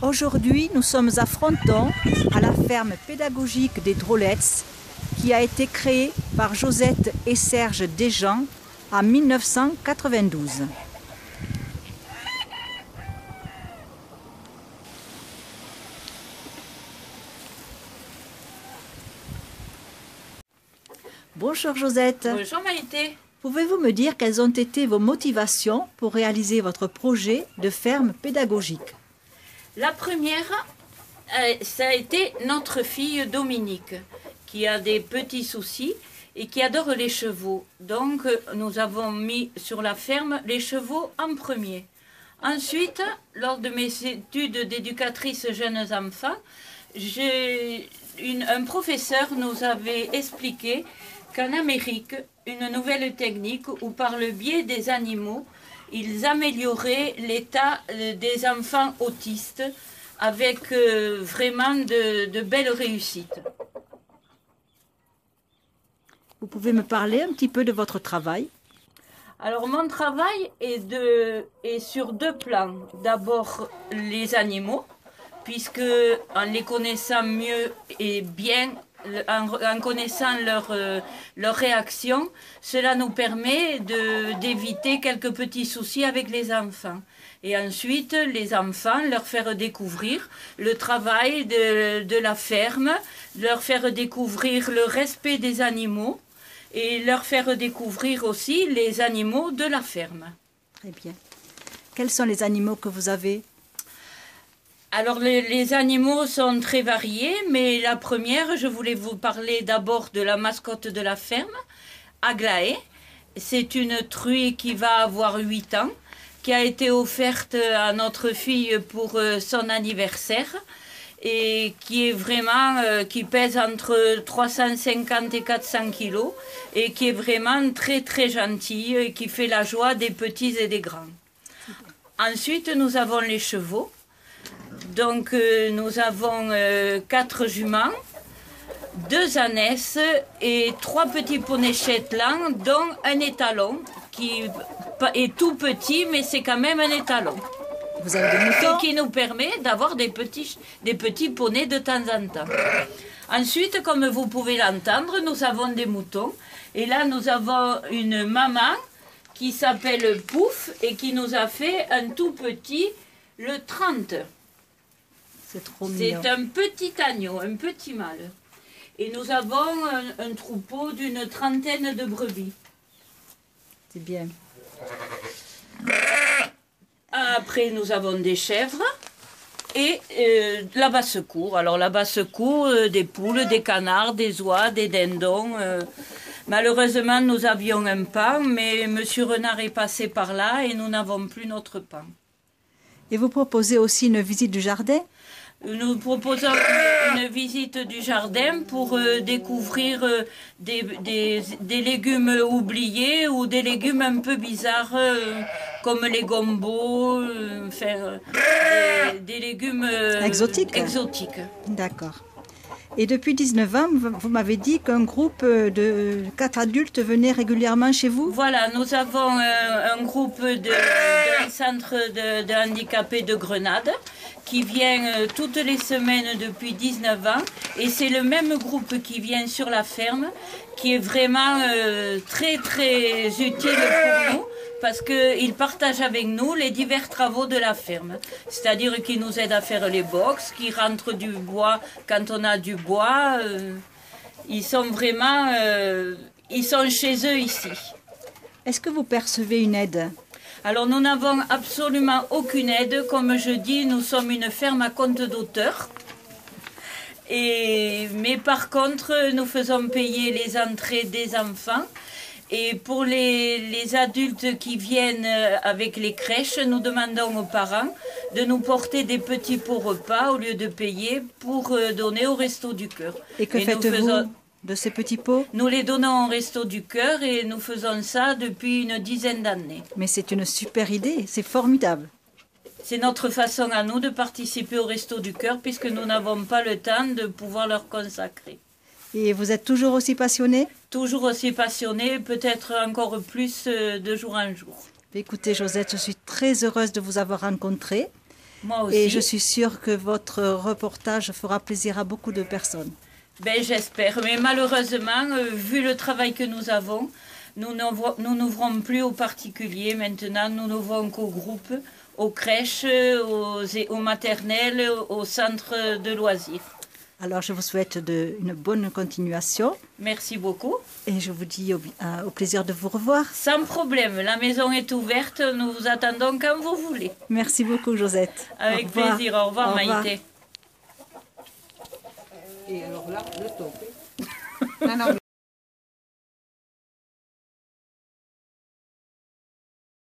Aujourd'hui, nous sommes à Fronton, à la ferme pédagogique des Drôlettes, qui a été créée par Josette et Serge Desjean en 1992. Bonjour Josette. Bonjour Maïté. Pouvez-vous me dire quelles ont été vos motivations pour réaliser votre projet de ferme pédagogique? La première, ça a été notre fille Dominique, qui a des petits soucis et qui adore les chevaux. Donc nous avons mis sur la ferme les chevaux en premier. Ensuite, lors de mes études d'éducatrice jeunes enfants, un professeur nous avait expliqué qu'en Amérique, une nouvelle technique où par le biais des animaux, ils amélioraient l'état des enfants autistes avec vraiment de belles réussites. Vous pouvez me parler un petit peu de votre travail? Alors mon travail est sur deux plans. D'abord les animaux, puisque en les connaissant mieux et bien, en connaissant leur réaction, cela nous permet d'éviter quelques petits soucis avec les enfants. Et ensuite, les enfants, leur faire découvrir le travail de la ferme, leur faire découvrir le respect des animaux et leur faire découvrir aussi les animaux de la ferme. Très bien. Quels sont les animaux que vous avez? Alors les animaux sont très variés, mais la première, je voulais vous parler d'abord de la mascotte de la ferme, Aglaé. C'est une truie qui va avoir 8 ans, qui a été offerte à notre fille pour son anniversaire et qui est vraiment, qui pèse entre 350 et 400 kilos et qui est vraiment très très gentille et qui fait la joie des petits et des grands. Ensuite, nous avons les chevaux. Donc nous avons 4 juments, 2 ânesses et 3 petits poneys Shetland, dont un étalon qui est tout petit, mais c'est quand même un étalon. Vous avez des moutons? Ce qui nous permet d'avoir des petits poneys de temps en temps. Ensuite, comme vous pouvez l'entendre, nous avons des moutons. Et là, nous avons une maman qui s'appelle Pouf et qui nous a fait un tout petit, le 30. C'est trop mignon. C'est un petit agneau, un petit mâle. Et nous avons un troupeau d'une 30aine de brebis. C'est bien. Après, nous avons des chèvres et la basse-cour. Alors, la basse-cour, des poules, des canards, des oies, des dindons. Malheureusement, nous avions un pain, mais M. Renard est passé par là et nous n'avons plus notre pain. Et vous proposez aussi une visite du jardin? Nous proposons une visite du jardin pour découvrir des légumes oubliés ou des légumes un peu bizarres comme les gombos, des légumes exotiques. D'accord. Et depuis 19 ans, vous m'avez dit qu'un groupe de 4 adultes venait régulièrement chez vous? Voilà, nous avons un groupe d'un centre de handicapés de Grenade qui vient toutes les semaines depuis 19 ans. Et c'est le même groupe qui vient sur la ferme, qui est vraiment très très utile pour nous, parce qu'ils partagent avec nous les divers travaux de la ferme. C'est-à-dire qu'ils nous aident à faire les box, qu'ils rentrent du bois quand on a du bois. Ils sont vraiment... ils sont chez eux ici. Est-ce que vous percevez une aide? Alors nous n'avons absolument aucune aide. Comme je dis, nous sommes une ferme à compte d'auteur. Mais par contre, nous faisons payer les entrées des enfants. Et pour les adultes qui viennent avec les crèches, nous demandons aux parents de nous porter des petits pots repas au lieu de payer pour donner au Resto du Cœur. Et que faites-vous de ces petits pots? Nous les donnons au Resto du Cœur et nous faisons ça depuis une dizaine d'années. Mais c'est une super idée, c'est formidable. C'est notre façon à nous de participer au Resto du Cœur puisque nous n'avons pas le temps de pouvoir leur consacrer. Et vous êtes toujours aussi passionné? Toujours aussi passionné, peut-être encore plus de jour en jour. Écoutez Josette, je suis très heureuse de vous avoir rencontré Moi aussi. Et je suis sûre que votre reportage fera plaisir à beaucoup de personnes. Ben, j'espère. Mais malheureusement, vu le travail que nous avons, nous n'ouvrons plus aux particuliers. Maintenant, nous n'ouvrons qu'aux groupes, aux crèches, aux maternelles, aux centres de loisirs. Alors, je vous souhaite une bonne continuation. Merci beaucoup. Et je vous dis au plaisir de vous revoir. Sans problème. La maison est ouverte. Nous vous attendons quand vous voulez. Merci beaucoup, Josette. Avec plaisir. Au revoir, Maïté. Et alors là, le top. Non, non,